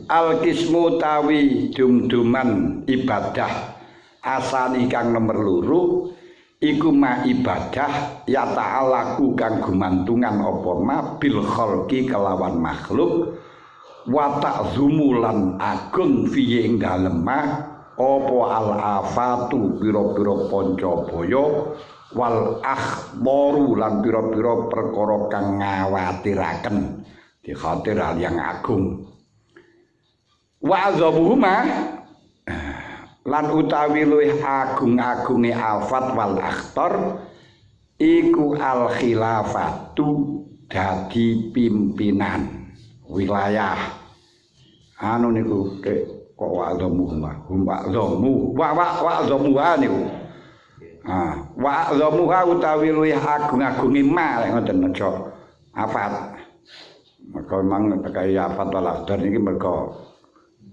Al kismu tawi dum-duman ibadah asani kang nomor loro iku ma ibadah ya ta'alaku kang gumantungan apa ma bil khalqi kelawan makhluk wa ta'zumulan agung fiye ing dalem ma apa al afatu pira-pira pancabaya wal akhbaru lan pira-pira perkara kang ngawatiraken dikhawatir hal yang agung wa azabuhuma lan utawi luwih agung-agunge afat wal akhtar iku al khilafatu dadi pimpinan wilayah anu niku kok wa azamuhuma wa azamuha niku wa azamuha utawi luwih agung-agunge ma lek ngoten aja afat mergo memang kaya afat wal akhtar niki mergo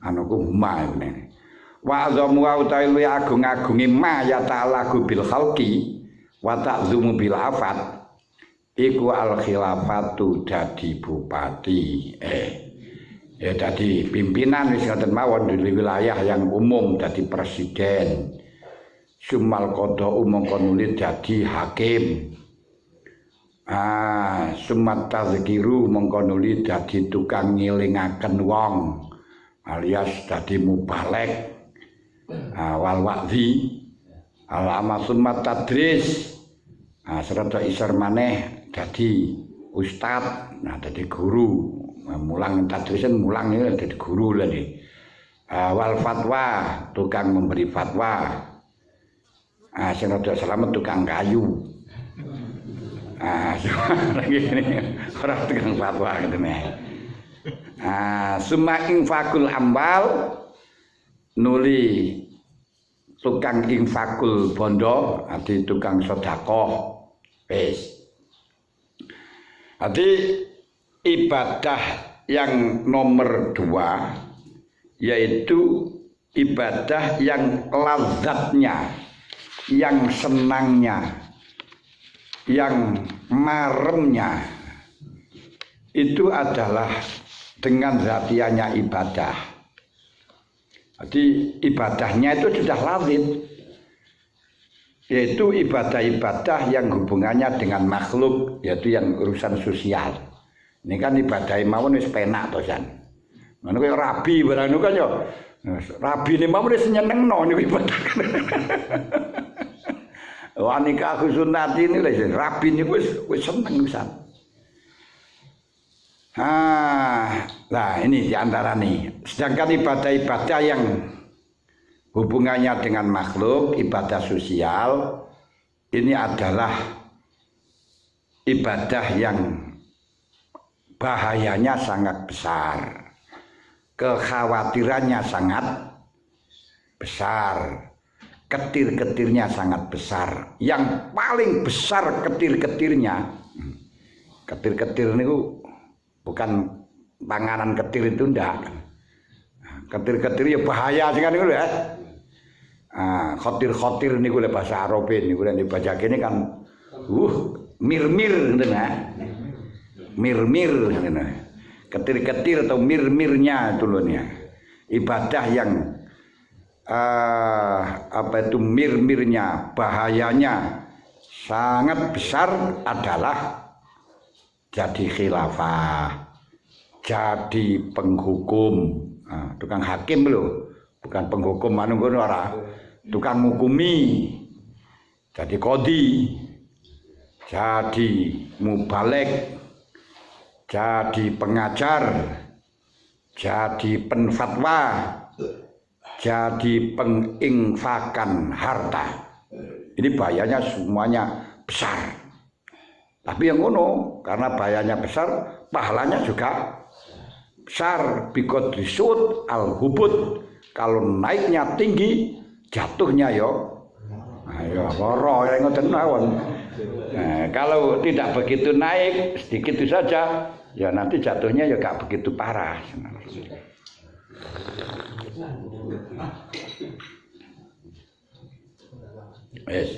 anu ku ma ngene wa azamu wa utawi agung-agunge ma ya ta'ala bil khalqi wa ta'zumu bil afat iku al khilafatu dadi bupati ya dadi pimpinan wis ngoten mawon di wilayah yang umum dadi presiden sumal qada umum konuli dadi hakim sumat tazkiru mongko nuli dadi tukang ngelingaken wong alias dadi mubalek wal wa'zi al amasumat tadris serta isar maneh dadi ustad dadi guru mulang tadrisan mulang ini dadi guru lho wal fatwa tukang memberi fatwa serta selamat tukang kayu orang tukang fatwa gitu nih summa infakul ambal nuli tukang infakul bondo ati tukang sedekah wis ati ibadah yang nomor 2 yaitu ibadah yang lazatnya yang senangnya yang maremnya itu adalah dengan zatianya ibadah. Jadi ibadahnya itu sudah lazim, yaitu ibadah-ibadah yang hubungannya dengan makhluk, yaitu yang urusan sosial. Ini kan ibadah mawon wis penak to jan. Ngono kaya rabi barang niku kan ya. Rabi ne mawon wis nyenengno niku ibadah. Wanika sunat ini lho rabi niku wis seneng pisan. Nah ini diantara nih. Sedangkan ibadah-ibadah yang hubungannya dengan makhluk, ibadah sosial, ini adalah ibadah yang bahayanya sangat besar, kekhawatirannya sangat besar, ketir-ketirnya sangat besar. Yang paling besar ketir-ketirnya, ketir-ketir niku bukan panganan ketir itu ndak. Ketir-ketir ya bahaya sing niku ya. Khotir-khotir niku le bahasa Arab niku nek dibaca kene kan mir-mir ngoten ya. Mir-mir ngoten. Ketir-ketir atau mir-mirnya itu loh ya. Ibadah yang apa itu mir-mirnya, bahayanya sangat besar adalah jadi khilafah, jadi penghukum, tukang hakim loh, bukan penghukum anu ngono ora, tukang ngukumi, jadi qadhi, jadi mubalek, jadi pengajar, jadi penfatwa, jadi penginfakan harta. Ini bahayanya semuanya besar. Tapi yang ngono karena bahayanya besar, pahalanya juga besar. Biqadri sud al-hubud, kalau naiknya tinggi, jatuhnya yo ayo loro ya ngoten mawon. Kalau tidak begitu naik, sedikit itu saja, ya nanti jatuhnya ya gak begitu parah. Yes.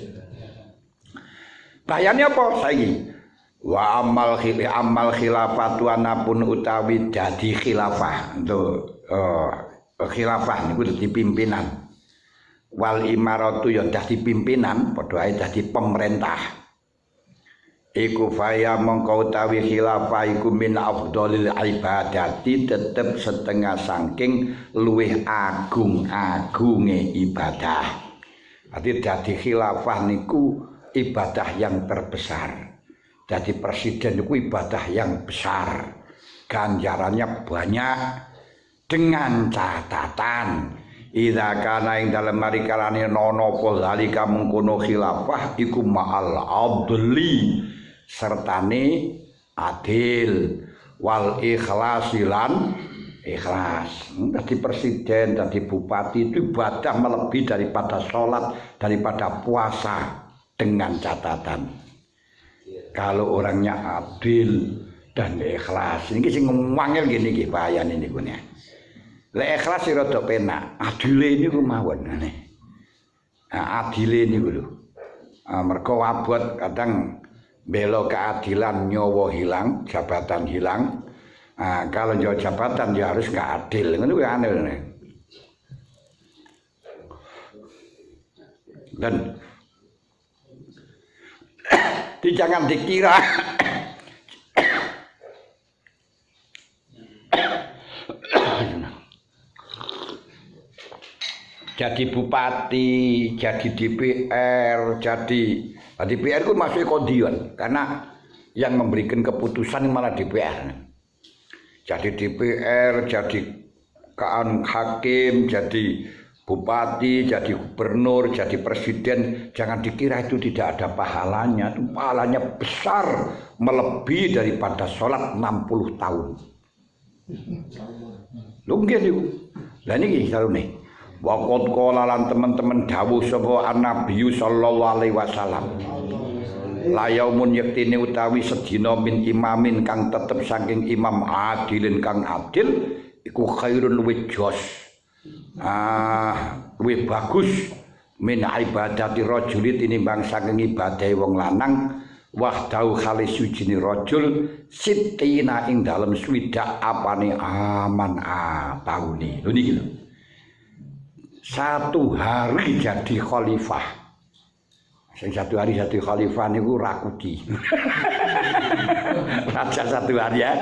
Bahayanya apa saiki? Wa amal khilafatu anapun utawi dadi khilafah. Itu khilafah niku dadi pimpinan. Wal imaratu ya dadi pimpinan, padha ae dadi pemerintah. Iku faya mongko utawi khilafah iku min afdhalil ibadati tetep setengah saking luwih agung-agunge ibadah. Berarti dadi khilafah niku ibadah yang terbesar. Jadi presiden niku ibadah yang besar. Ganjarannya banyak dengan catatan idza kana ing dalem marikalane nono apa zalika mengkono khilafah iku ma'al adli sertane adil wal ikhlasilan ikhlas. Jadi presiden, jadi bupati itu ibadah melebihi daripada sholat, daripada puasa dengan catatan kalau orangnya adil dan ikhlas. Ini sing ngomongnya gini iki bahayane niku ne. Lek ikhlas rada penak, adile niku mawon ngene. Adile niku lho. Mergo abot kadang bela keadilan nyawa hilang, jabatan hilang. Kalau jauh jabatan ya harus nggak adil, itu aneh. Dan jangan dikira jadi bupati, jadi DPR, jadi DPR itu masuk kondion karena yang memberikan keputusan malah DPR. Jadi DPR, jadi hakim, jadi bupati, jadi gubernur, jadi presiden, jangan dikira itu tidak ada pahalanya. Itu pahalanya besar, melebihi daripada sholat 60 tahun. Lungkin itu. Dan ini kalau nih, waqad qala lan teman-teman dawuh sapa Nabi sallallahu alaihi wasallam. La yaumun yaktine utawi sedina min imamin kang tetep saking imam adilin kang adil iku khairun luwih jos luwih bagus min ibadati rajuli tinimbang saking ibadah wong lanang wahdau khalis sujine rajul sittina ing dalem swidak apane aman taune lho niki lho satu hari jadi khalifah. Sing satu hari jadi khalifah niku Rakudi. Raja satu hari ya.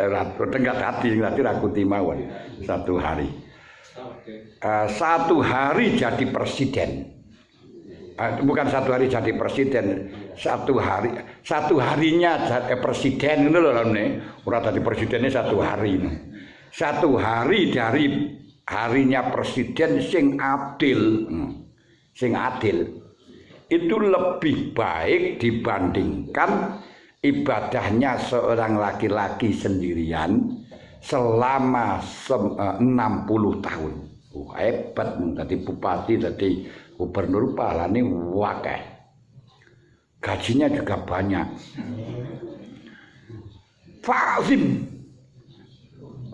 Ratu tenggat hati Rakudi mawon satu hari. Satu hari jadi presiden. Bukan satu hari jadi presiden, satu harinya presiden itu loh ora tadi presidennya satu hari. Satu hari dari harinya presiden sing adil itu lebih baik dibandingkan ibadahnya seorang laki-laki sendirian selama 60 tahun. Hebat tadi bupati, tadi gubernur pahalane wakeh. Gajinya juga banyak. Fa'zim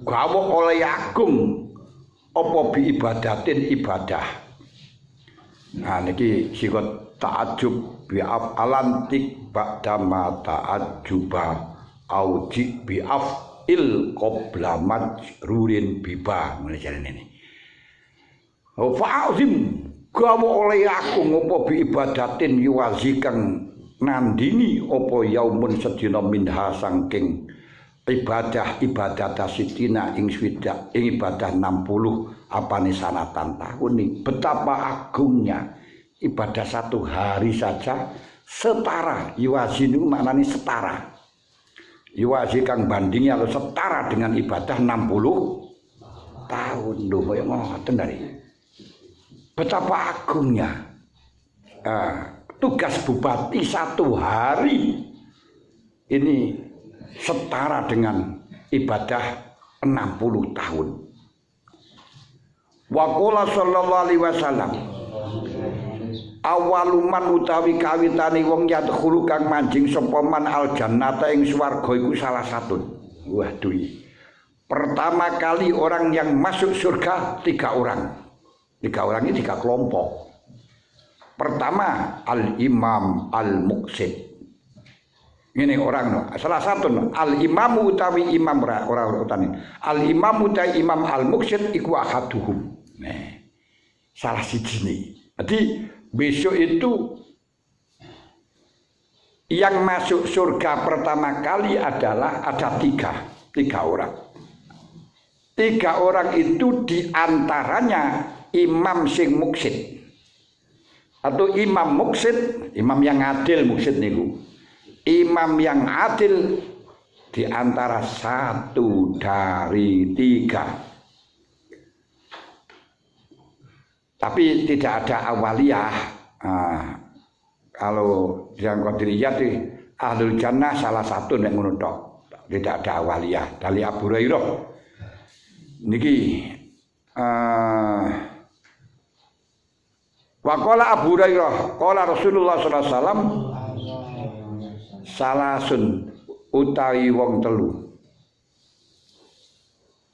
gawa oleh agung apa bi ibadatin ibadah. Nah niki sikot ta'ajub bi afalantik ba'da ma ta'ajuba auji bi afil qabla majrurin biba ngene jarene ini. Oh fa'azim gawa oleh agung apa bi ibadatin yuwazikang nandini apa yaumun sedina minha saking ibadah sitina ing swidak ing ibadah 60 apane sanatan tahun ini. Betapa agungnya ibadah satu hari saja setara yuwazi niku maknane setara. Yuwazi kang bandingnya lo setara dengan ibadah 60 tahun lho kaya ngoten dari. Betapa agungnya tugas bupati satu hari ini setara dengan ibadah 60 tahun. Wa qala sallallahu alaihi wasallam awaluman utawi kawitane wong yadkhulu kang manjing sapa man al jannata ing swarga iku salah satu. Waduh. Pertama kali orang yang masuk surga 3 orang. 3 orang ini 3 kelompok. Pertama al-imam al-muqsid. Ngene orang no. Salah satu no. Al imamu utawi imam ora utane. Al imamu utawi imam al muksid iku ahaduhum. Nah. Salah siji nih. Jadi besok itu yang masuk surga pertama kali adalah ada tiga orang. Tiga orang itu diantaranya imam sing muksid atau imam muksid, imam yang adil muksid niku. Imam yang adil diantara satu dari tiga. Tapi tidak ada awaliyah. Kalau yang qadiriyah di ahlul jannah salah satu yang ngono tok. Tidak ada awaliyah. Dari Abu Hurairah niki wa qala Abu Hurairah qala Rasulullah sallallahu alaihi wasallam salasun utawi wong telu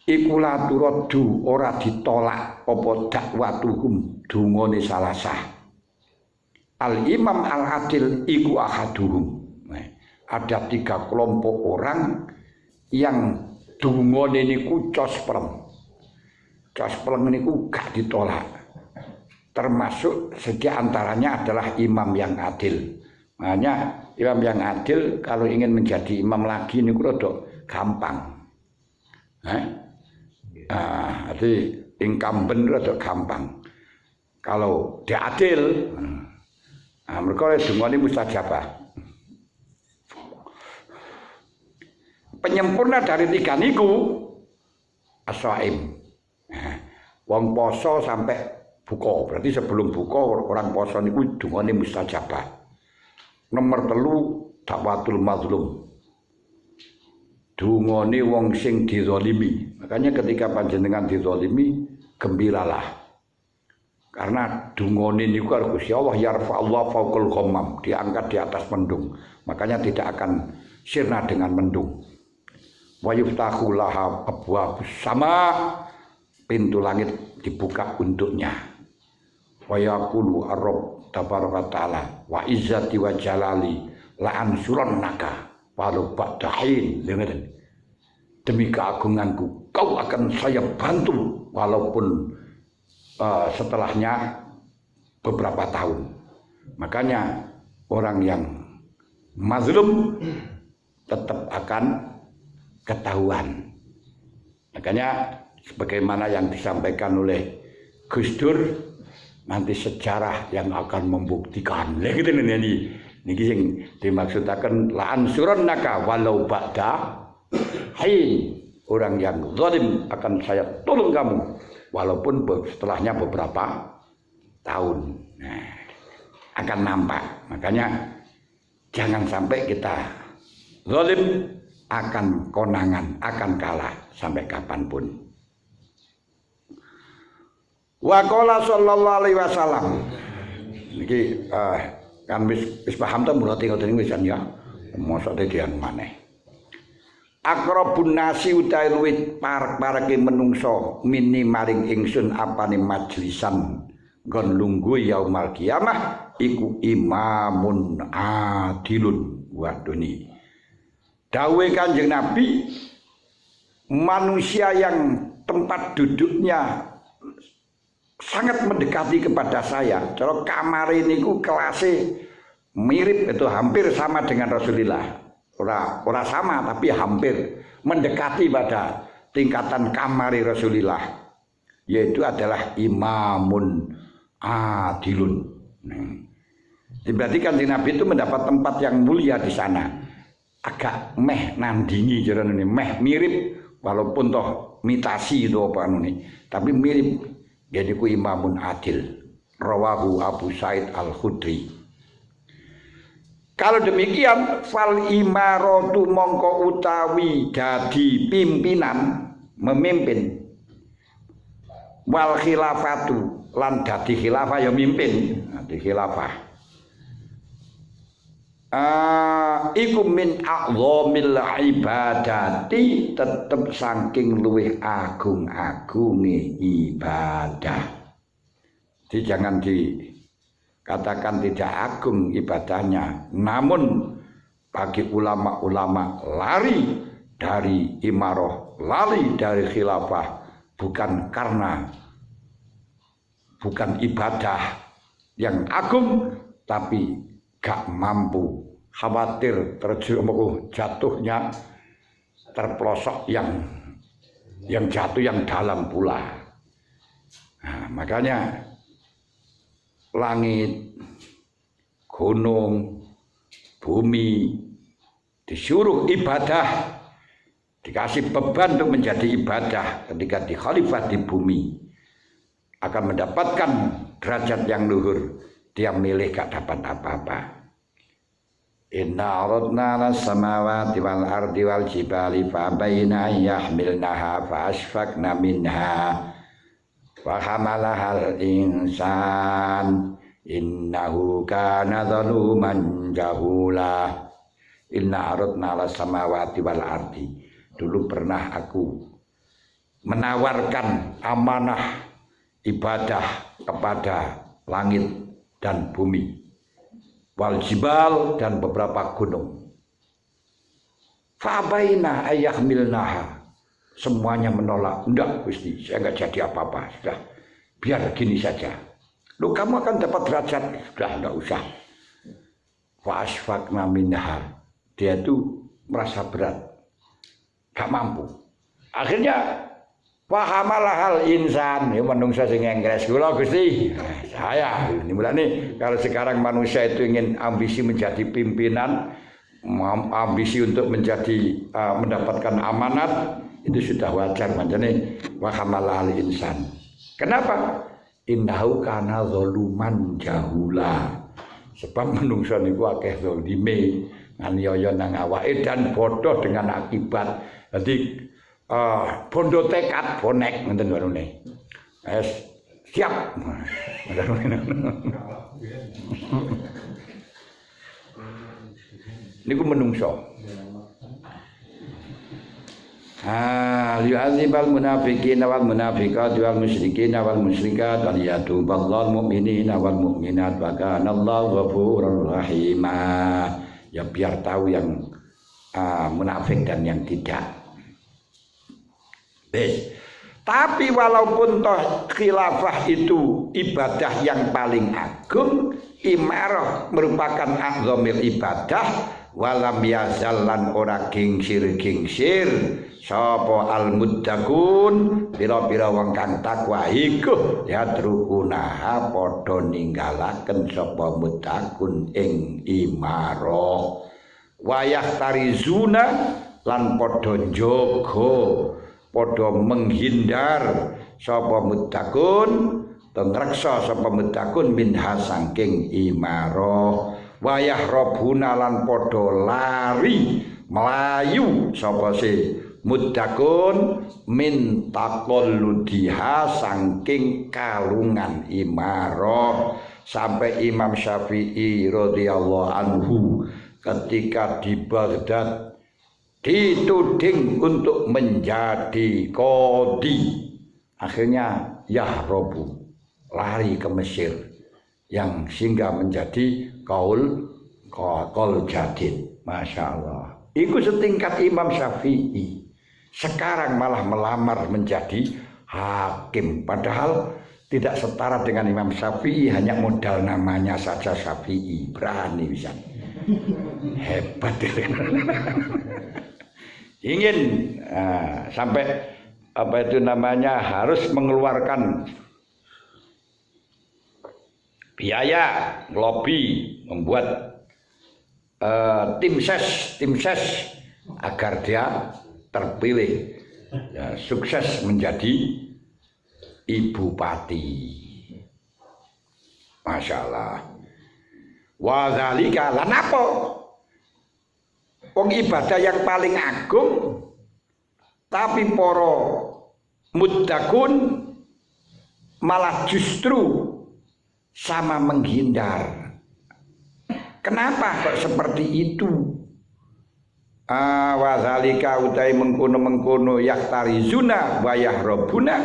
iku la turaddu ora ditolak apa dakwatuhum dungane salasah al imam al adil iku ahaduhum. Ada tiga kelompok orang yang dungane niku cospreng niku gak ditolak, termasuk sejak antaranya adalah imam yang adil. Makanya imam yang adil kalau ingin menjadi imam lagi ini rada gampang. Jadi incumbent rada gampang. Kalau dia adil, mereka dungane mustajabah. Penyempurna dari tiga niku as-shaim. Wong poso sampai buka, berarti sebelum buka orang poso niku dungane mustajabah. Nomor telu dakwatul mazlum. Dungane wong sing dizalimi. Makanya ketika panjenengan dizalimi, gembiralah. Karena dungane niku karo Gusti Allah yarfa Allah fauqal ghammam, diangkat di atas mendung. Makanya tidak akan sirna dengan mendung. Wa yuftahu laha abwabus sama, pintu langit dibuka untuknya. Wa yaqulu ar-rabb tabaraka ta'ala wa izzati wa jalali la ansurannaka walau ba'dahin. Demi keagunganku kau akan saya bantu walaupun setelahnya beberapa tahun. Makanya orang yang mazlum tetap akan ketahuan. Makanya sebagaimana yang disampaikan oleh Gus Dur, nanti sejarah yang akan membuktikan. Lah gitu niki sing dimaksudaken la ansurannaka walau ba'da hin. Orang yang zalim akan saya tolong kamu walaupun setelahnya beberapa tahun. Nah, akan nampak. Makanya jangan sampai kita zalim akan konangan, akan kalah sampai kapanpun. Wa qala sallallahu alaihi wasallam. Niki kan wis paham ta mulate ngoten wis ya. Mosok dian maneh. Akrabun nasi utawi luwih parek-pareke menungso mini maring ingsun apane majlisan nggon lungguh yaumul kiamah iku imamun adilun wa duni. Dawuhe Kanjeng Nabi, manusia yang tempat duduknya sangat mendekati kepada saya. Kalau kamar ini kelasnya mirip, itu hampir sama dengan Rasulullah. Ora sama tapi hampir mendekati pada tingkatan kamar Rasulullah. Yaitu adalah imamun adilun. Berarti Kanjeng Nabi itu mendapat tempat yang mulia di sana. Agak meh nandingi jaran ini, meh mirip walaupun toh mitasi itu apa anu tapi mirip. Jadi ku imamun adil. Rawahu Abu Sa'id Al-Khudri. Kalau demikian fal imaratu mongko utawi dadi pimpinan, memimpin, wal khilafatu lan dadi khilafah ya mimpin, dadi khilafah. Iku min a'zamil ibadati, tetep saking luwih agung-agunge ibadah. Jadi jangan dikatakan tidak agung ibadahnya, namun bagi ulama-ulama lari dari imarah, lari dari khilafah bukan karena bukan ibadah yang agung, tapi gak mampu, khawatir jatuhnya terpelosok yang jatuh yang dalam pula. Nah, makanya langit, gunung, bumi disuruh ibadah, dikasih beban untuk menjadi ibadah ketika di khalifah di bumi akan mendapatkan derajat yang luhur. Dia milih gak dapat apa-apa. Inna aradna las samawati wal ardi wal jibali fa baina yahmilnaha fa asfaqna minha wa hamalahal insan innahu kana zaluman jahula. Inna aradna las samawati wal ardi. Dulu pernah aku menawarkan amanah ibadah kepada langit dan bumi, wal jibal dan beberapa gunung. Fa'abaina ayyahmilnaha. Semuanya menolak. Enggak Gusti, saya enggak jadi apa-apa. Sudah, biar gini saja. Loh, kamu akan dapat derajat. Sudah, enggak usah. Fa'asfaqna minha. Dia itu merasa berat, gak mampu. Akhirnya pahamalahal insan, ya manungsa sing engkres kula Gusti. Saya ini mulane kalau sekarang manusia itu ingin ambisi menjadi pimpinan, ambisi untuk menjadi mendapatkan amanat, itu sudah wajar manjane pahamalahal insan. Kenapa? Innahu kana zaluman jahula. Sebab manungsa niku akeh zalime, nganiaya nang awake dan bodoh dengan akibat. Jadi bondo tekad bonek ngoten warune. Siap. Niku menungso. Liyu'adzibal munafiqina wal munafiqat wal musyrikina wal musyrikat wal yatuballal mu'minina wal mu'minat wa kana Allahu ghafurur rahima. Ya biar tahu yang munafik dan yang tidak. Tapi walaupun toh khilafah itu ibadah yang paling agung, imarah merupakan a'zamil ibadah, walam yazallan ora gingsir sapa al-muttaqun pira-pira wong kang takwa iku yatrukunaha padha ninggalaken sapa muttaqun ing imarah wayah tarizuna lan padha njaga padha menghindar sapa muttaqun tengreksa sapa muttaqun minha saking imarah wayah robuna lan padha lari melayu sapa si muttaqun min taqalludiha saking kalungan imarah. Sampai Imam Syafi'i radhiyallahu anhu ketika di Baghdad dituding untuk menjadi qadhi, akhirnya yahrobu lari ke Mesir yang sehingga menjadi qaul jadid. Masya Allah, itu setingkat Imam Syafi'i. Sekarang malah melamar menjadi hakim, padahal tidak setara dengan Imam Syafi'i, hanya modal namanya saja Syafi'i, berani bisa. Hebat. Ingin sampai apa itu namanya harus mengeluarkan biaya lobby, membuat tim ses agar dia terpilih, ya, sukses menjadi ibu pati. Masya Allah. Wa dzalika lan apa? Wong ibadah yang paling agung, tapi para muttaqun malah justru sama menghindar. Kenapa kok seperti itu? Wa zalika utai mengkono yaktarizuna wa yahrabuna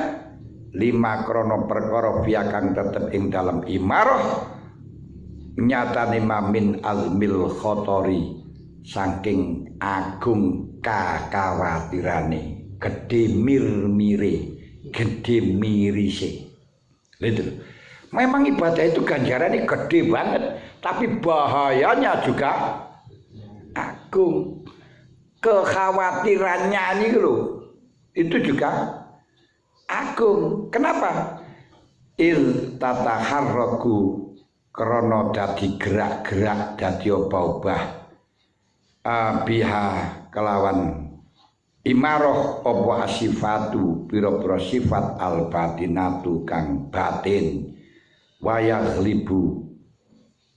lima krono perkara kang tetep ing dalam imarah nyatane mamin azmil khotori saking agung kakawatirane, gedhe mir-mire, gedhe mirise. Gitu. Memang ibadah itu ganjarannya gede banget, tapi bahayanya juga agung. Kekhawatirannya ini loh, itu juga agung. Kenapa? Il tataharraku krana dadi gerak-gerak dadi obah-obah biha kelawan imaroh apa asifatu pira-pira sifat al batinatu kang batin wayah libu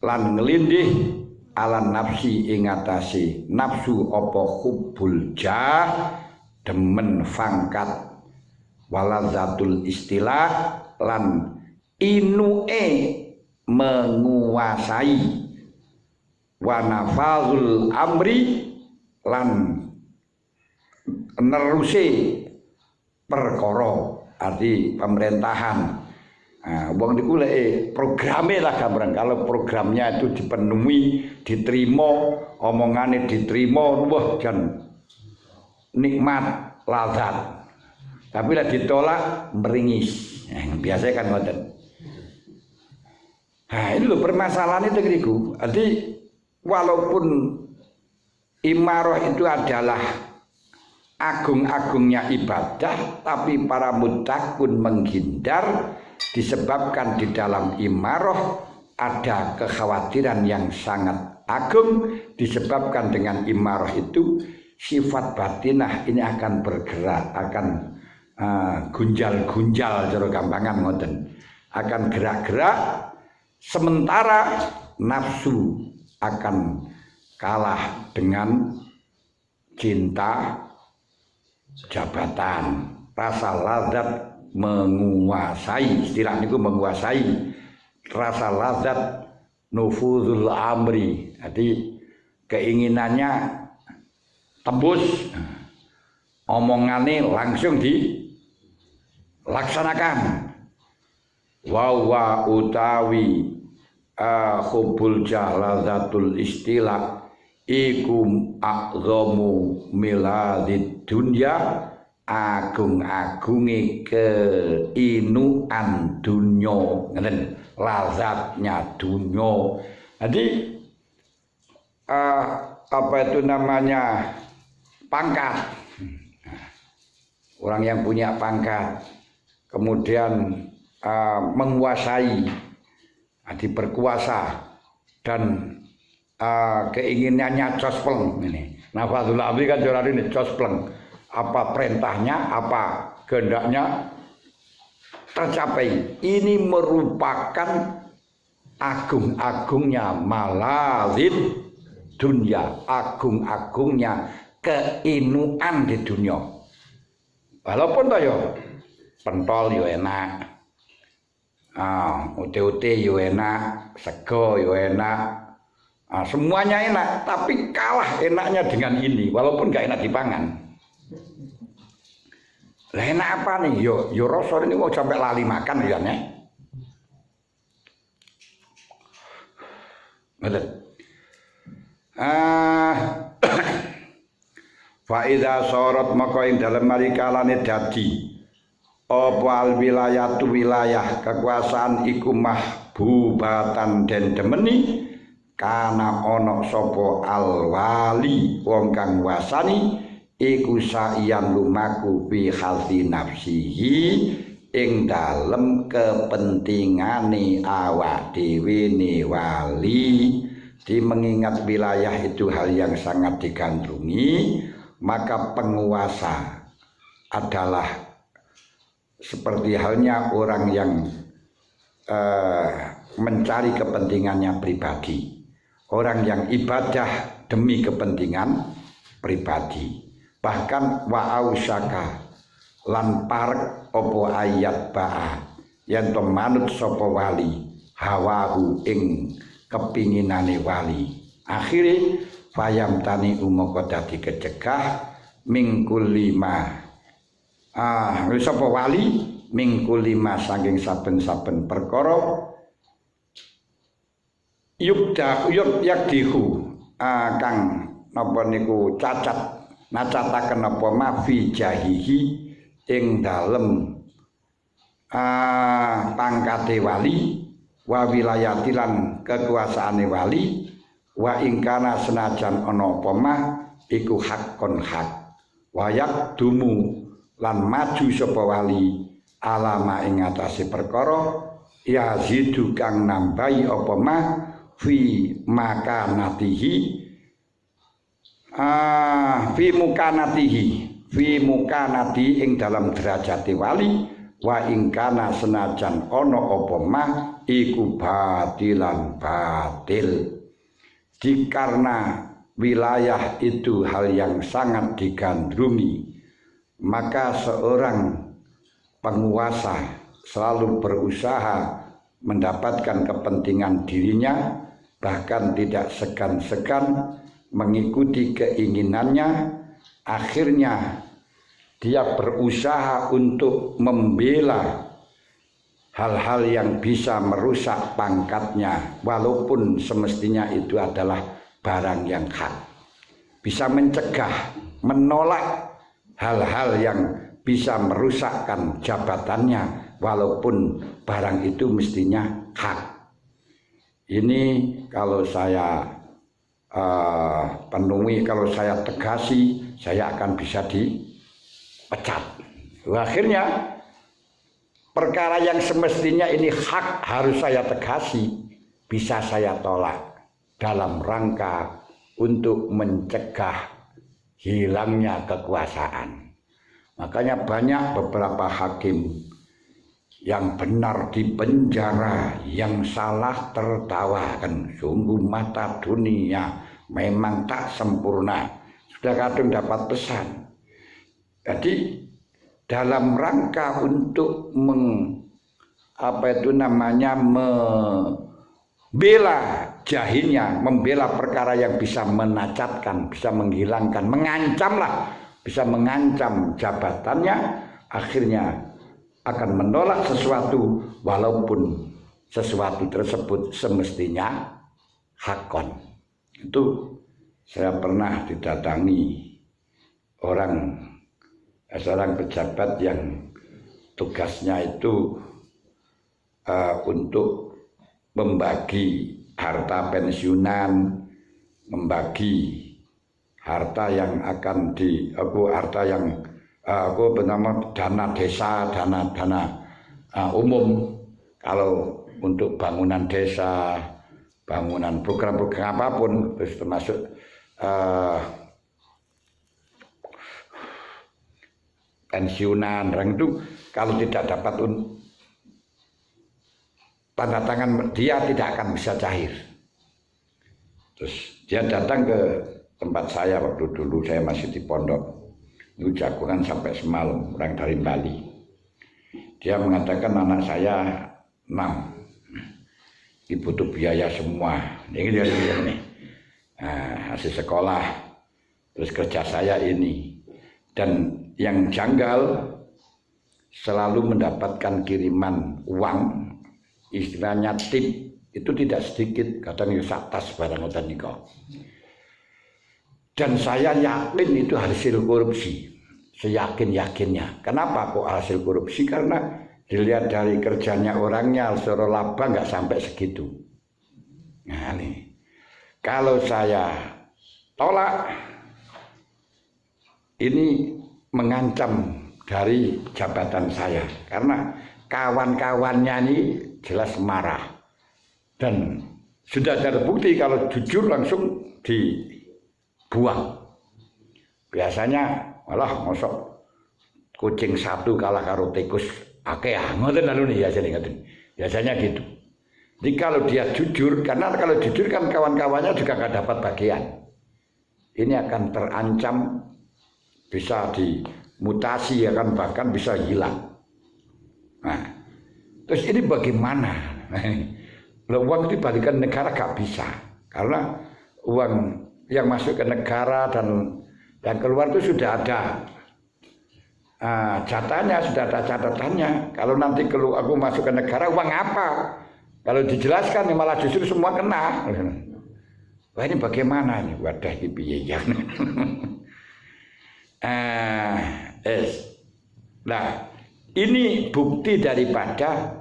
lan nglindih ala nafsi ing atase nafsu apa hubbul jah demen fangkat walazatul istilah lan inuke menguasai wa nafazul amri lan neruse perkara arti pemerintahan. Nah, wong niku lek programe lah gambaran. Kalau programnya itu dipenuhi, diterima, omongane diterima, wah jan nikmat, lazat. Tapi lah ditolak meringis. Biasanya kan ngoten. Nah, ini loh permasalahan itu niku. Jadi walaupun imarah itu adalah agung-agungnya ibadah, tapi para muttaqun menghindar disebabkan di dalam imarah ada kekhawatiran yang sangat agung. Disebabkan dengan imarah itu sifat batinah ini akan bergerak, akan gunjal-gunjal cara gampangan ngoten, akan gerak-gerak, sementara nafsu akan kalah dengan cinta jabatan, rasa lazat menguasai, istilah niku menguasai, rasa lazat nufuzul amri, jadi keinginannya tembus, omongane langsung dilaksanakan. Wa utawi hubbul jahlazatul istilah ikum a'zamu miladid dunya, agung-agunge keinuan dunya, ngeten, lazatnya dunya. Jadi apa itu namanya pangkat, orang yang punya pangkat kemudian menguasai, diperkuasa dan keinginannya cospleng ini. Nafazul amri kan cara ini cospleng. Apa perintahnya, apa kehendaknya tercapai. Ini merupakan agung-agungnya malazid dunia, agung-agungnya keinuan di dunia. Walaupun toh yo pentol yo enak, ute-ute yo enak, sego yo enak, semuanya enak, tapi kalah enaknya dengan ini, walaupun gak enak dipangan. Lah enak apa nih? Yo rasa ini mau sampai lali makan ya nih. Betul. Faiza sorot maka ing dalem marikalane dadi apa al wilayatu wilayah kekuasaan iku mahbubatan den demeni kana ana sapa al wali wong kang wasani iku sa'iyan lumaku fi khalti nafsihi ing dalem kepentingane awak dhewe ne wali. Di mengingat wilayah itu hal yang sangat digandrungi, maka penguasa adalah seperti halnya orang yang mencari kepentingannya pribadi, orang yang ibadah demi kepentingan pribadi. Bahkan wa'ausaka lan parek opo ayat ba'a yen to manut sapa wali hawahu ing kepinginane wali. Akhire fayam tani umaka dadi kecegah mingkul lima sapa wali mingkul lima saking saben-saben perkara yuk yakdihu kang napa niku cacat nacataken napa mafi jahihi ing dalem pangkate wali wa wilayatilan kekuasaane wali wa ingkana senajan ana apa mah iku hakon hak wayak dumu lan maju sapa wali alama ing atase perkara yazidu kang nambahi apa mah fi makanatihi fi mukanati ing dalam derajate wali wa ingkana senajan ana apa mah iku batilan batil dikarena wilayah itu hal yang sangat digandrungi maka seorang penguasa selalu berusaha mendapatkan kepentingan dirinya bahkan tidak segan-segan mengikuti keinginannya akhirnya dia berusaha untuk membela hal-hal yang bisa merusak pangkatnya walaupun semestinya itu adalah barang yang hak. Bisa mencegah, menolak hal-hal yang bisa merusakkan jabatannya walaupun barang itu mestinya hak. Ini kalau saya penuhi, kalau saya tegasi, saya akan bisa dipecat. Akhirnya perkara yang semestinya ini hak harus saya tegasi, bisa saya tolak dalam rangka untuk mencegah hilangnya kekuasaan. Makanya banyak beberapa hakim yang benar dipenjara, yang salah tertawakan. Sungguh mata dunia memang tak sempurna. Sudah kadang dapat pesan. Jadi dalam rangka untuk membela jahilnya, membela perkara yang bisa menacatkan, bisa menghilangkan, mengancamlah, bisa mengancam jabatannya, akhirnya akan menolak sesuatu walaupun sesuatu tersebut semestinya hakon. Itu saya pernah didatangi seorang pejabat yang tugasnya itu untuk membagi harta pensiunan, membagi harta yang akan bernama dana desa, dana umum. Kalau untuk bangunan desa, bangunan program-program apapun, termasuk pensiunan, orang itu kalau tidak dapat tanda tangan dia tidak akan bisa cair. Terus dia datang ke tempat saya waktu dulu saya masih di pondok, itu jagungan sampai semalam, orang dari Bali. Dia mengatakan anak saya 6, butuh biaya semua. Ini dia nih, hasil sekolah, terus kerja saya ini. Dan yang janggal selalu mendapatkan kiriman uang, istilahnya tip, itu tidak sedikit, kadang ya tas barang ngoten nika. Dan saya yakin itu hasil korupsi, seyakin-yakinnya. Kenapa kok hasil korupsi? Karena dilihat dari kerjanya orangnya, secara laba nggak sampai segitu. Nah nih, kalau saya tolak, ini mengancam dari jabatan saya karena kawan-kawannya ini jelas marah dan sudah terbukti kalau jujur langsung dibuang. Biasanya malah mosok kucing satu kalah karo tikus akeh ngoten lalu nih biasanya gitu. Jadi kalau dia jujur, karena kalau jujur kan kawan-kawannya juga nggak dapat bagian, ini akan terancam, bisa dimutasi, ya kan, bahkan bisa hilang. Nah, terus ini bagaimana? Uang dibalikan negara gak bisa, karena uang yang masuk ke negara dan yang keluar itu sudah ada jatahnya, sudah ada catatannya. Kalau nanti aku masuk ke negara, uang apa? Kalau dijelaskan malah justru semua kena. Wah ini bagaimana ini? Wadah iki piye ya? Nah, ini bukti daripada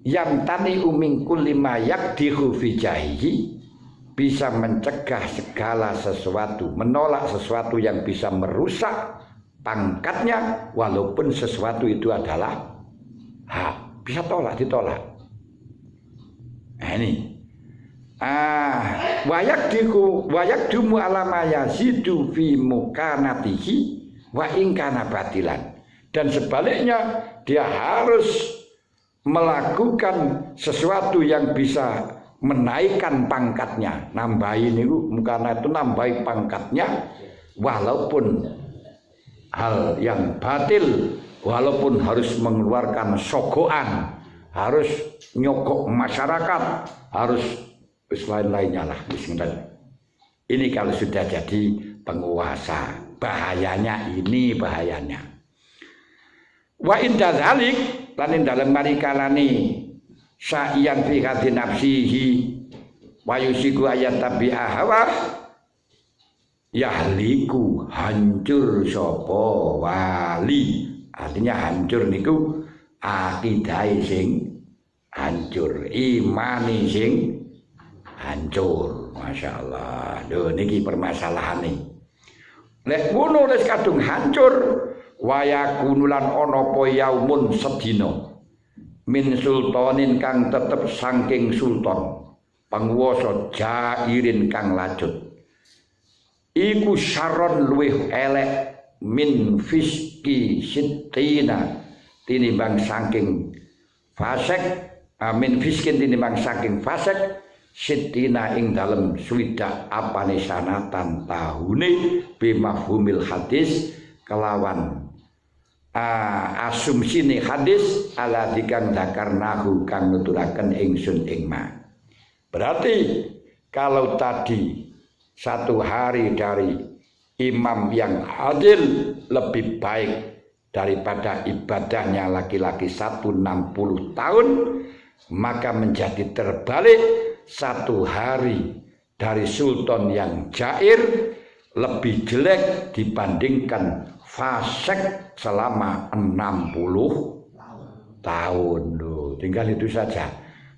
yang tani umingkul lima yakdihu fi jahihi, bisa mencegah segala sesuatu, menolak sesuatu yang bisa merusak pangkatnya, walaupun sesuatu itu adalah hak, bisa ditolak. Nah ini wayak dumu alama yazidu fi mukanatihi wa ingkana batilan, dan sebaliknya dia harus melakukan sesuatu yang bisa menaikkan pangkatnya, nambahin itu mukana itu nambahi pangkatnya walaupun hal yang batil, walaupun harus mengeluarkan sogokan, harus nyokok masyarakat, harus lain-lainnya lah. Ini kalau sudah jadi penguasa, bahayanya ini bahayanya. Wa inda dzalik lan dalam marikalani sa'yan fi hati nafsihi wa yusiku ayat tabi'ah hawa yahliku, hancur sapa wali. Artinya hancur niku akidai sing hancur, imani sing hancur. Masya Allah. Lho niki permasalahane. Lek ngono wis kadung hancur, waya kunulan ana apa yaumun sedina min sultanin kang tetep saking sultan, panguwasa jairin kang lacut. Iku syaron luwih elek min fiski sittina tinimbang saking fasek, min fiskin tinimbang saking fasek sittina ing dalem swidak apane sanatan tahune bimafhumil hadis kelawan asumsine hadis ala dikang dakarnahu kang nuturaken ingsun ing ma. Berarti kalau tadi 1 hari dari imam yang adil lebih baik daripada ibadahnya laki-laki 160 tahun, maka menjadi terbalik 1 hari dari sultan yang jair lebih jelek dibandingkan fasik selama 60 tahun. Loh, tinggal itu saja.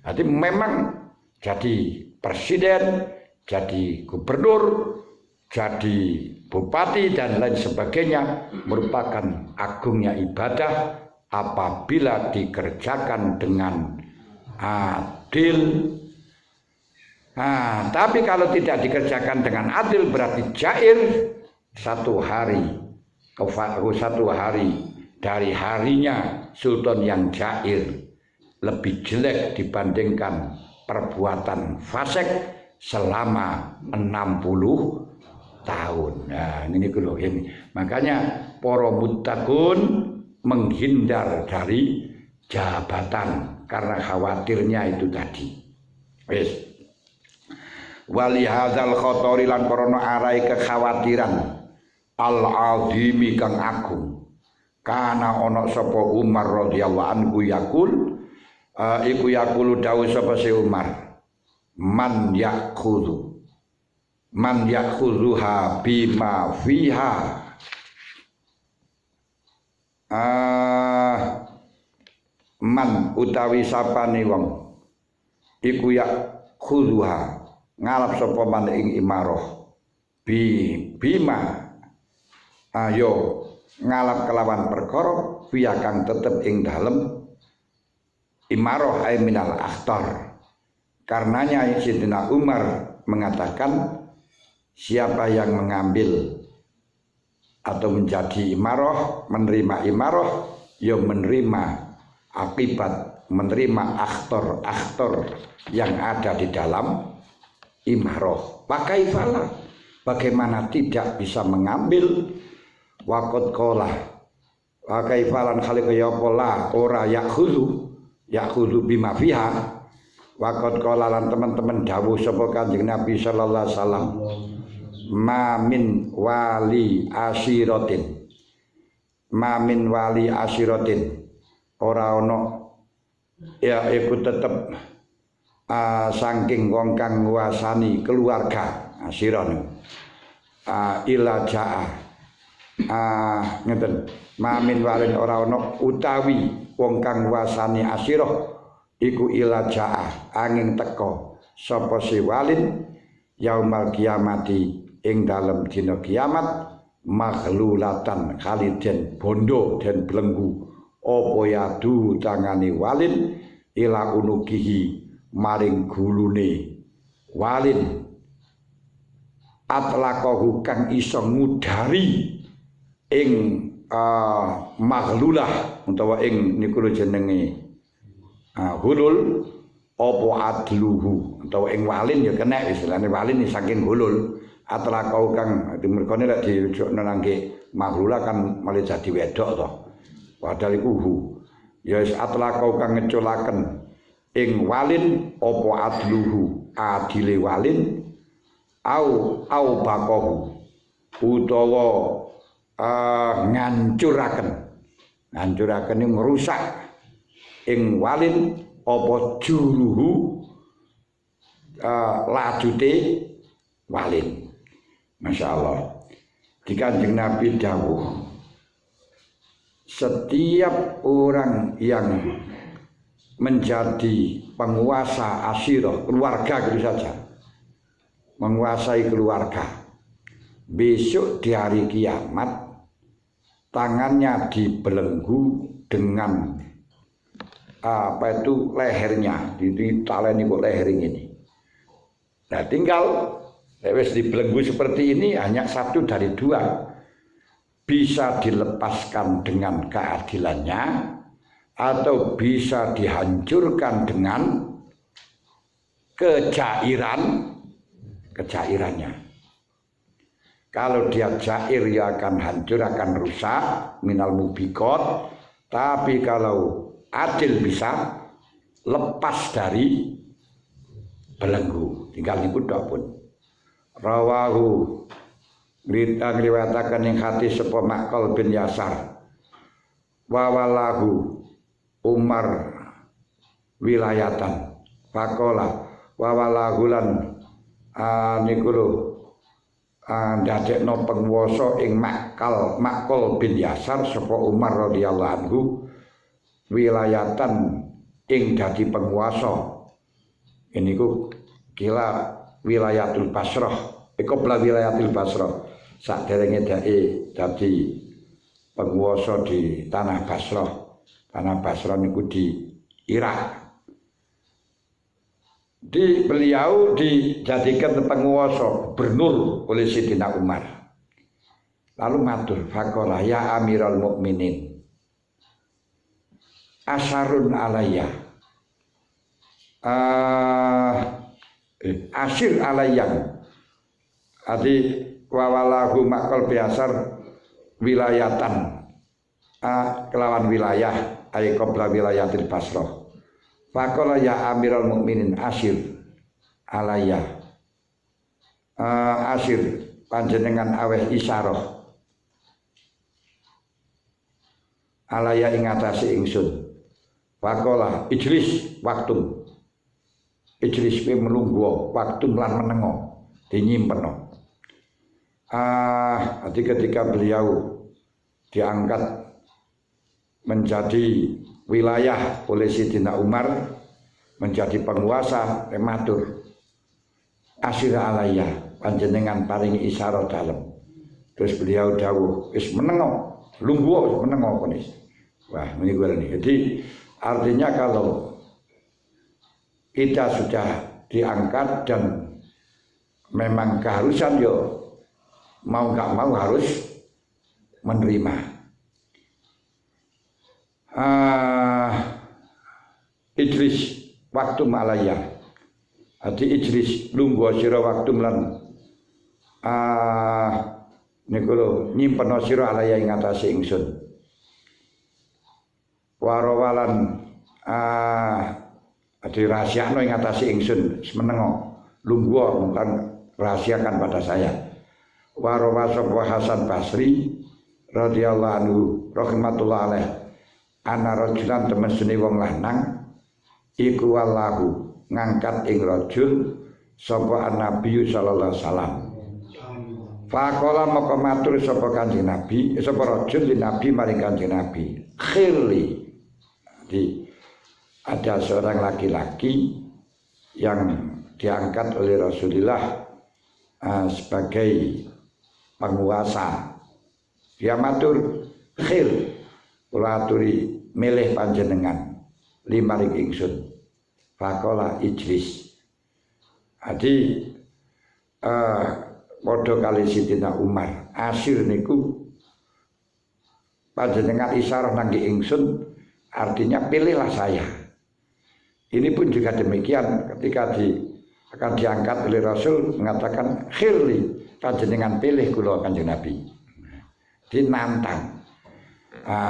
Jadi memang jadi presiden, jadi gubernur, jadi bupati dan lain sebagainya merupakan agungnya ibadah apabila dikerjakan dengan adil. Tapi kalau tidak dikerjakan dengan adil berarti jair 1 hari. 1 hari dari harinya sultan yang jair lebih jelek dibandingkan perbuatan fasik selama 60 tahun. Nah, ini dulu ini. Makanya para muttaqun menghindar dari jabatan karena khawatirnya itu tadi. Wis. Wali hadzal khatori lan krana arai kekhawatiran al-azimi kang agung. Kana ana sapa Umar radhiyallahu anhu yakul iku yakulu dawuh sapa si Umar, man yakhudhuha bima fiha man utawi sapane wong iku yakhudhuha ngalap sapa man ing imarah bima ayo ngalap kelawan perkara fiya kang tetep ing dalem imarah ay minal akhtar. Karenanya Sayyidina Umar mengatakan siapa yang mengambil atau menjadi imarah, menerima imarah, ya menerima akibat, menerima akhtar yang ada di dalam imarah. Pakai fala, bagaimana tidak bisa mengambil wakot kolah pakai falan khaliq ya pola ora yakhudhu bima fiha. Wakot kolah lan teman-teman dawuh sapa Kanjeng Nabi sallallahu alaihi wasallam, ma min wali asyiratin ora ono ya iku tetep saking wong kang nguasani keluarga sira niku ila jaa ngeten mamin walin ora ana utawi wong kang nguasani asira iku ila jaa angin teka sapa si walin yaumal kiamati ing dalem dina kiamat maghlulatan khaliden bondo den belenggu apa yadu tangane walin ila unukihi maring gulune walin atlaqahu kang iso ngudari ing maghlulah utawa ing niku jenenge hulul apa adluhu utawa ing walin ya kena istilahane walin saking hulul atlaqahu kang merkone lek dirujukno nangge maghlulah kan malah dadi wedok to padahal iku hu ya is atlaqahu kang ngeculaken ing walin apa adluhu adile walin au baqahu utawa ngancuraken ini merusak ing walin apa juruhu lajute walin. Masya Allah di Kanjeng Nabi dawuh setiap orang yang menjadi penguasa asyirah keluarga gitu saja menguasai keluarga besok di hari kiamat tangannya dibelenggu dengan apa itu lehernya ditaleni kok leher ini. Nah tinggal wis dibelenggu seperti ini hanya satu dari dua, bisa dilepaskan dengan keadilannya atau bisa dihancurkan dengan kejairannya. Kalau dia jair ya akan hancur, akan rusak minal mubikot. Tapi kalau adil bisa lepas dari belenggu, tinggal dipudok pun. Rawahu ngriwayataken ing hati sapa Makol bin Yasar wawalahu Umar wilayatan faqala wawalahulan niku lho ndadekno penguwasa ing Makol bin Yasar sapa Umar radhiyallahu anhu wilayatan ing dadi penguwasa ini ku kila wilayatul Basrah iku bla wilayatul Basrah saderenge dhek dadi penguwasa di tanah Basrah. Tanah Basrah niku di Irak. Beliau dijadikan penguasa gubernur oleh Sayyidina Umar. Lalu matur faqala ya Amirul Mukminin asarun alayya asir alayyan adi wawalahu makal biasar wilayatan kelawan wilayah ay qabla wilayatil Basrah. Faqala ya Amirul Mukminin asir alayya asir panjenengan aweh isyarah alayya ing atase ingsun. Faqala ijlis waktu ijlis pe melungguh waktu lan menengo dinyimpenno. Ketika beliau diangkat menjadi wilayah oleh Sayyidina Umar menjadi penguasa matur asyira alayya panjenengan paringi isyarat dalem. Terus beliau dawuh wis menengo lungguh menengo konis. Wah ini gue nih. Jadi artinya kalau kita sudah diangkat dan memang keharusan yo mau nggak mau harus menerima. Idris waktu malaya adi Idris lungguh sira waktu lan niku lho nyimpen sira alaya ing atase ingsun warawalan adi rahasiakno ing atase ingsun semenengo lungguh lan rahasiakan pada saya warawa sapa Hasan Basri radhiyallahu anhu rahmatullah alaih ana rajulan temen seni wong lanang iku wallahu ngangkat ing rajul sapa Nabi sallallahu alaihi wasallam. Faqala maka matur sapa Kanjeng Nabi, sapa rajul li Nabi maring Kanjeng Nabi. Khirli. Jadi ada seorang laki-laki yang diangkat oleh Rasulullah sebagai penguasa. Dia matur, khir kula aturi milih panjenengan limaring ingsun. Faqala ijlis. Jadi padha kali Sidina Umar, asir niku panjenengan isyarah nangge ingsun, artinya pilihlah saya. Ini pun juga demikian ketika akan diangkat oleh Rasul mengatakan khirli, panjenengan pilih kula Kanjeng Nabi. Dinantang.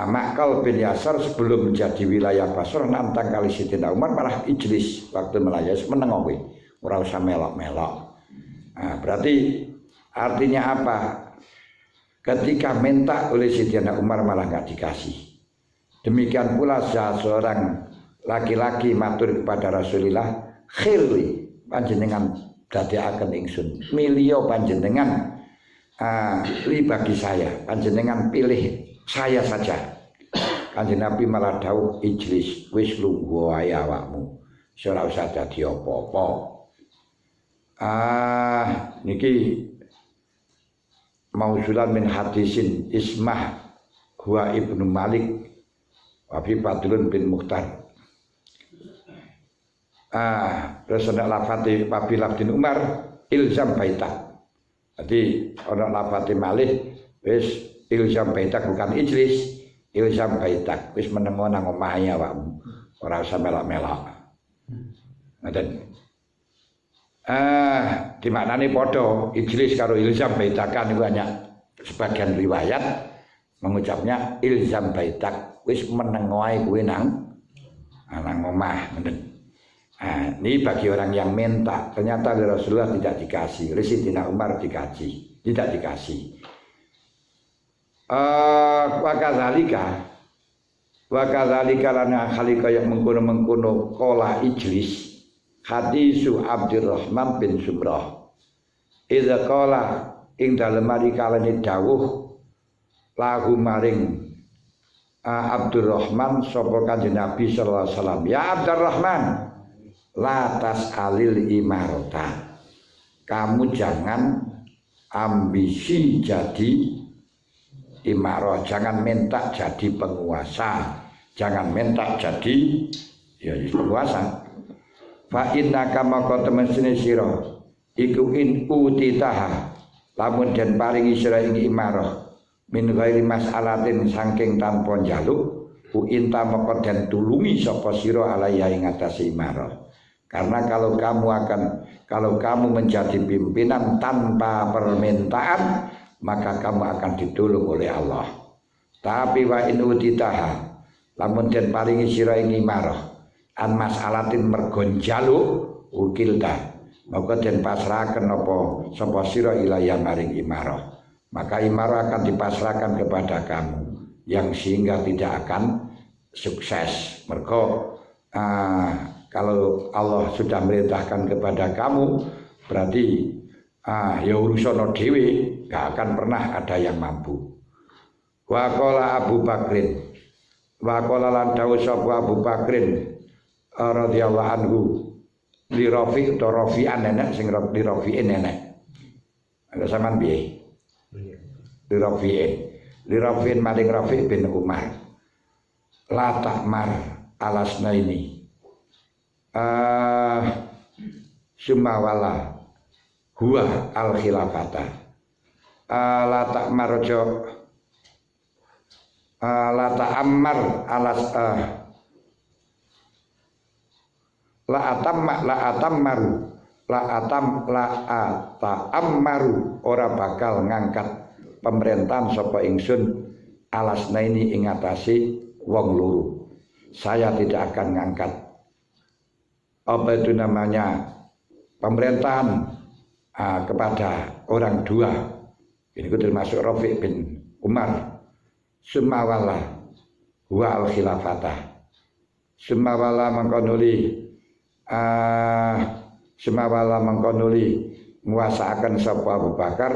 Makal bin Yasar sebelum menjadi wilayah Basrah nantang kali Sidina Umar malah ijlis waktu melayas meneng kowe, ora usah melok-melok. Berarti artinya apa? Ketika minta oleh Sidina Umar malah nggak dikasih. Demikian pula seorang laki-laki matur kepada Rasulullah, khirli panjenengan dadekaken ingsun, milio panjenengan li bagi saya, panjenengan pilih saya saja. Kanjeng Nabi malah dawuh ijlis, wis lungguh wae awakmu, ora usah dadi apa-apa. Niki mausulan min hadisin Ismah huwa Ibnu Malik wa fi Fadlun bin Mukhtar. Terus ada lafati Pabilah bin Umar ilzam baitak. Jadi ana lafati malih wis ilzam baitak bukan ijlis, ilzam baitak wis menengo nang omahe awakmu, ora usah melok-melok. Ngoten. Dimaknani padha ijlis karo ilzam baitakan niku hanya sebagian riwayat mengucapnya ilzam baitak wis menengo ae kuwi nang omah ngoten. Ini bagi orang yang minta, ternyata oleh Rasulullah tidak dikasih, oleh Sidina Umar dikasih, tidak dikasih. Wakadzalika lana khalika yang mengkono kola ijlis hadisu Abdurrahman bin Sumrah. Idza qala ing dalem kalane dawuh lahu maring Abdurrahman sapa Kanjeng Nabi sallallahu alaihi wasallam, ya Abdurrahman latas alil imarota, kamu jangan ambisi jadi imarah, jangan minta jadi penguasa, jangan minta jadi penguasa. Fa innaka maka temene sira iku in utitaha, lamun den paringi sira ing imarah min ghairi mas'alatin saking tanpa njaluk, ku inta maka den tulungi sapa sira alaiya ing atase imarah. Karena kalau kamu menjadi pimpinan tanpa permintaan, maka kamu akan ditolong oleh Allah. Tapi wa in utitaha, lamun den paringi sira ing imarah an mas'alatin mergon njaluk ukilta, maka den pasrahaken apa sapa sira ilaya maring imarah. Maka imarah akan dipasrahkan kepada kamu yang sehingga tidak akan sukses. Mergo kalau Allah sudah merintahkan kepada kamu, berarti ya urusan dhewe gak akan pernah ada yang mampu. Wa qala Abu Bakrin, wa qala lan dawuh sapa Abu Bakrin radhiyallahu anhu li Rafi' to Rafi'an nenek sing li Rafi'in nenek. Ada sampean piye? Li Rafi'in maring Rafi' bin Umar. La ta'mar alasna ini. Sumawala huwa al khilafata. La ta'mar la ta'ammar alas la atammaru ora bakal ngangkat pemerintahan sapa ingsun alasna ini ing atase wong loro. Saya tidak akan ngangkat apa itu namanya pemerintahan kepada orang dua. Ini termasuk Rafi' bin Umar. Sumawala huwa al khilafata. Sumawala mangkonuli semawala mengkonuli nguasaaken sapa Abu Bakar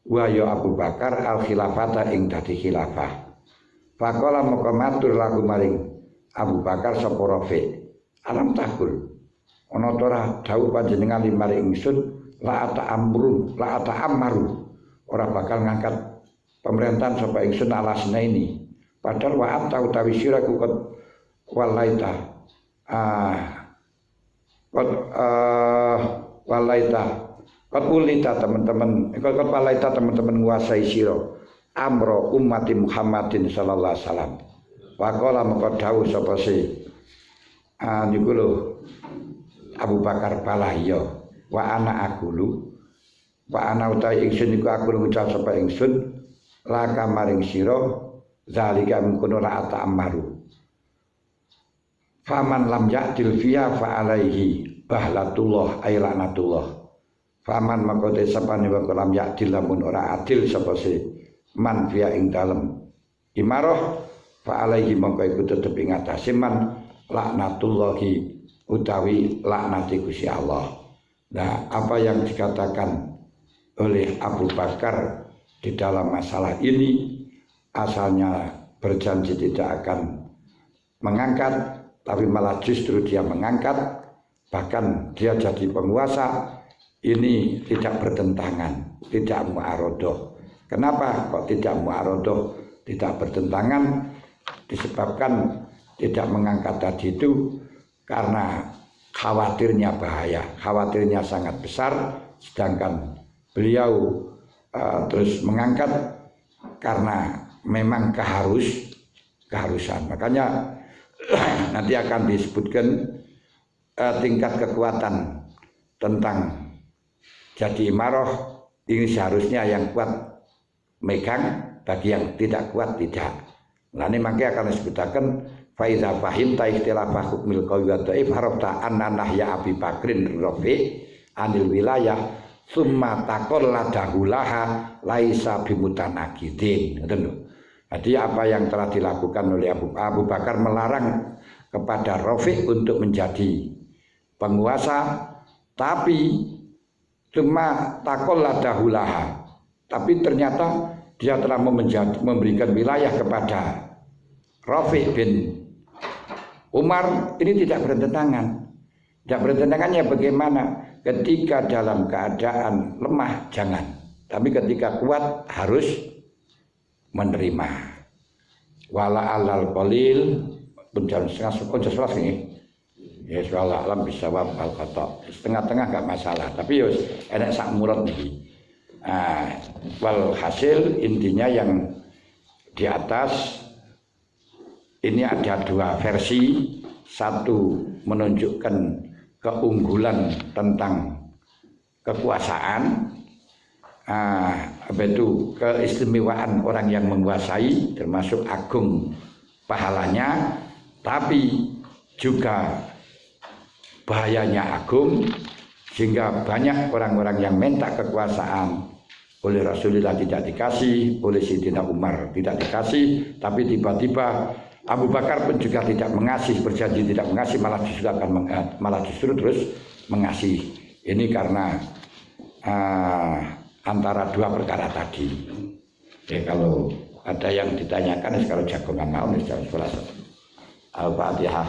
wa ya Abu Bakar al khilafata ing dadi khilafah. Faqala maka matur lagu maring Abu Bakar sapa Rafi alam takul ana ta ora dawuh panjenengan maring ingsun la ata'ammaru ora bakal ngangkat pemerintahan sapa ingsun alasna ini padahal wa ta utawi sira kukut walaita walaita kot ulita teman-teman kot walaita teman-teman nguasai sira amro ummati Muhammadin sallallahu alaihi wasallam waqala maka dawuh sapa si niku lho Abu Bakar balahya wa ana akulu wa ana utai ingsun iku aku ngucap sapa ingsun laka maring sira zalika mungkono la ata'ammaru faman lam ya'dil fiya fa alaihi bahlatullah ay laknatullah faman maka te sapane wa lam ya'dil lamun ora adil sapa si man fiya ing dalem imarah fa alaihi mongko iku tetep ing atase man laknatullahi utawi laknati Gusti Allah. Nah, apa yang dikatakan oleh Abu Bakar di dalam masalah ini asalnya berjanji tidak akan mengangkat tapi malah justru dia mengangkat, bahkan dia jadi penguasa. Ini tidak bertentangan, tidak mu'arodoh. Kenapa kok tidak mu'arodoh, tidak bertentangan? Disebabkan tidak mengangkat tadi itu karena khawatirnya bahaya, khawatirnya sangat besar, sedangkan beliau terus mengangkat karena memang keharusan. Makanya nanti akan disebutkan tingkat kekuatan tentang jadi imarah ini seharusnya yang kuat megang, bagi yang tidak kuat tidak. Nah ini makanya akan disebutkan faiza fahimta ikhtilafah hukmil qawi wa dhaif harafta anna nahya Abi Bakrin Rafi anil wilayah summa taqalladahu laha laisa bimutanaqidin. Jadi apa yang telah dilakukan oleh Abu Bakar melarang kepada Rafi untuk menjadi penguasa, tapi cuma taqalladahu laha, tapi ternyata dia telah memberikan wilayah kepada Rafi bin Umar. Ini tidak bertentangan. Tidak bertentangannya bagaimana? Ketika dalam keadaan lemah jangan, tapi ketika kuat harus menerima. Wala alal qalil pun jam setengah ini. Ya wala alam bisa wabal kata. Setengah-tengah enggak masalah, tapi ya enak sak murad niki. Wal hasil intinya yang di atas ini ada dua versi, satu menunjukkan keunggulan tentang kekuasaan, keistimewaan orang yang menguasai termasuk agung pahalanya, tapi juga bahayanya agung, sehingga banyak orang-orang yang minta kekuasaan oleh Rasulullah tidak dikasih, oleh Sayyidina Umar tidak dikasih, tapi tiba-tiba Abu Bakar pun juga tidak mengasih, berjanji tidak mengasih, malah justru terus mengasih. Ini karena antara dua perkara tadi. Kalau ada yang ditanyakan, kalau jagongan mau nih jam 11. Al-Fatihah.